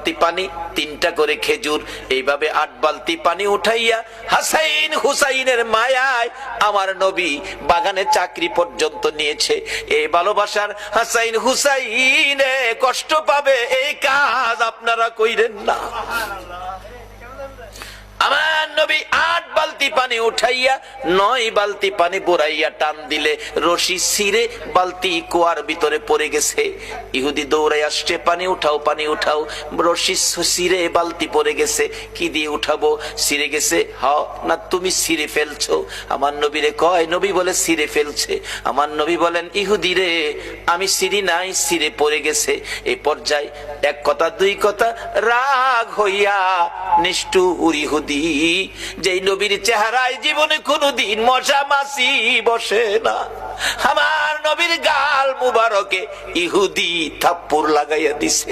বালতি পানি, 3টা করে খেজুর, এইভাবে 8 বালতি পানি উঠাইয়া হাসাইন হুসাইনের মায়ায় আমার নবী বাগানে চাকরি পর্যন্ত নিয়েছে। এই ভালোবাসার হাসাইন হুসাইনে কষ্ট পাবে, এই কাজ আপনারা কইরেন না। আমার নবী 8 বালতি পানি উঠাইয়া 9 বালতি পানি বুড়াইয়া টান দিলে রশি ছিঁড়ে বালতি কুয়ার ভিতরে পড়ে গেছে। ইহুদি দৌড়াই আসছে, পানি উঠাও, পানি উঠাও। রশি ছিঁড়ে বালতি পড়ে গেছে, কি দিয়ে উঠাবো? ছিঁড়ে গেছে। হ্যাঁ না, তুমি ছিঁড়ে ফেলছো? আমার নবীরে কয়, নবী বলে ছিঁড়ে ফেলছে। আমার নবী বলেন, ইহুদি রে, আমি ছিঁড়ি নাই, ছিঁড়ে পড়ে গেছে। এই পর্যায়ে 1 কথা 2 কথা রাগ হইয়া নিষ্ঠুর ইহুদি, যেই নবীর চেহারায় জীবনে কোনদিন মশা মাছি বসে না, আমার নবীর গাল মুবারকে ইহুদি থাপ্পড় লাগাইয়া দিছে।